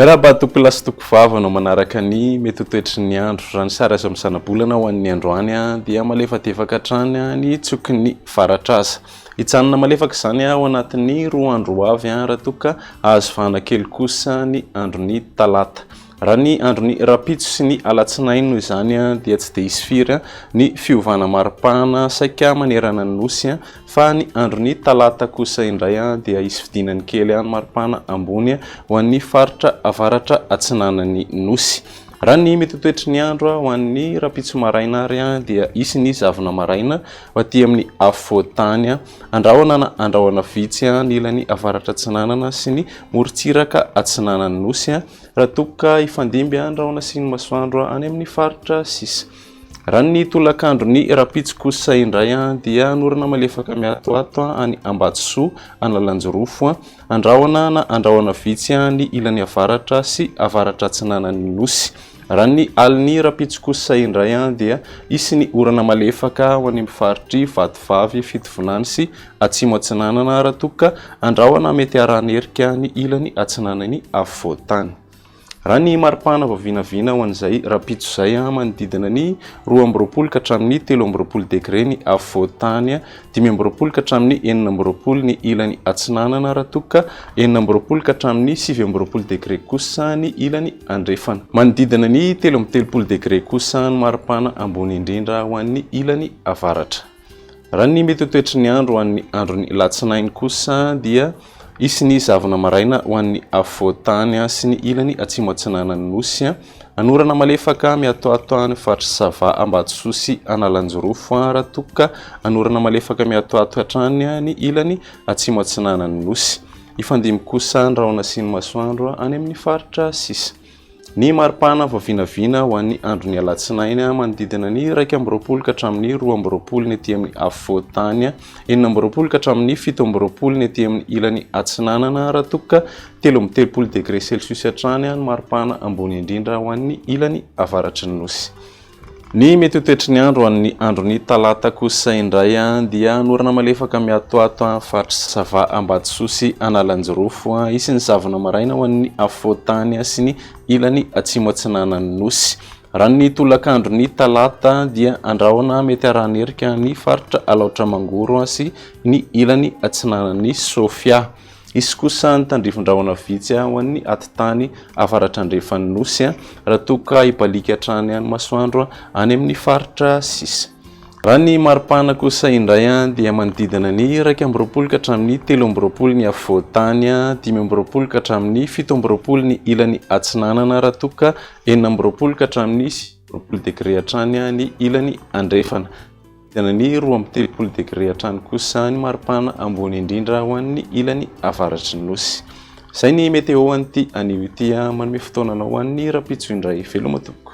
Miarahaba toko lasy toko vava no manaraka ny mety toetry ny andro raha ny sary azo amin'ny sanabolana ho an'ny androany dia malefatefaka hatrany ny tsokin'ny faratra aza. Hitsanana malefaka izany ao anatin'ny 2 andro avy raha toka azo vahana kely kosa ny andron'ny talata. Raha ny andron'ny rapitso sy ny alatsinainy noho izany dia tsy dia hisy firy ny fiovana maripana saika manerana ny nosy fa ny andron'ny talata kosa indray dia hisy fidinany kely ny maripana ambony ho an'ny faritra avaratra atsinanan'ny nosy. Raha ny mety toetry ny andro ho an'ny rapitso maraina ary dia hisy ny zavona maraina ho aty amin'ny afovoantany, andrahoana vitsy ny ilan'ny avaratra atsinanana sy ny morontsiraka atsinanan'ny nosy raha toka ifandimby andrahoana sy ny masoandro any amin'ny faritra sisa. Raha ny tolakandro ny rapitso kosa indray dia anorana malefaka miatoato any Ambatsoa Analanjorofo andrahoana vitsy ny ilan'ny avaratra sy avaratra atsinanan'ny nosy. Raha ny alin'ny rapitso kosa indray dia hisy ny orana malefaka ho any amin'ny faritry Vatovavy Fitovonany sy Atsimo Atsinanana raha toka andrahoana mety aranerika ny ilan'ny atsinanany afovoantany. Raha ny maripana vavinavina ho an'izay rapitso izay manodidina ny 12 ka hatramin'ny 13 degré ny afovoantany, 15 ka hatramin'ny 14 ny ilan'ny atsinanana raha toka 16 ka hatramin'ny 17 degré kosa ny ilan'ny andrefana. Manodidina ny 13 degré kosa ny maripana ambony indrindra ho an'ny ilan'ny avaratra. Raha ny mety toetry ny andro ho an'ny andron'ny latsinainy kosa dia hisy ny zavona maraina ho an'ny afovoantany sy ny ilan'ny atsimo atsinanan'ny nosy, anorana malefaka miatoato any faritra Sava Ambatsoa sy Analanjorofo raha toka anorana malefaka miatoato hatrany ny ilan'ny atsimo atsinanan'ny nosy. Ifandimy kosa andrahoana sy ny masoandro any amin'ny faritra sisa. Ny maripana vavinavina ho an'ny andron'ny alatsinainy manodidina ny 12 ka hatramin'ny 12 ny aty amin'ny afovoantany, 14 ka hatramin'ny 17 ny aty amin'ny ilan'ny atsinanana raha toka 13 degré celsius hatrany ny maripana ambony indrindra ho an'ny ilan'ny avaratry ny nosy. Ny mety toetry ny andro ho an'ny andron'ny talata kosa indray dia anorana malefaka miatoato amin'ny faritra Sava Ambatsoa sy Analanjorofo, hisy ny zavona maraina ho an'ny afovoantany sy ny ilan'ny atsimo atsinanan'ny nosy. Raha ny tolakandro ny talata dia andrahoana mety aranerika ny faritra Alaotra Mangoro sy ny ilan'ny atsinanan'ny Sofia. Hisy kosa ny tandrifon-drahona vitsy ho an'ny atitany avaratra andrefan'ny nosy raha toka hibalika hatrany any masoandro any amin'ny faritra sisa. Raha ny maripana kosa indray dia manodidina ny 12 ka hatramin'ny 13 ny afovoantany, 15 ka hatramin'ny 17 ny ilan'ny atsinanana raha toka 14 ka hatramin'ny 20 degré hatrany ny ilan'ny andrefana. Tena ny 13 degré hatrany kosa ny maripana ambony indrindra ho an'ny ilan'ny avaratry ny nosy. Izay ny meteo an'ity anio ity manome fotoana ho an'ny rapitso indray veloma tompoko.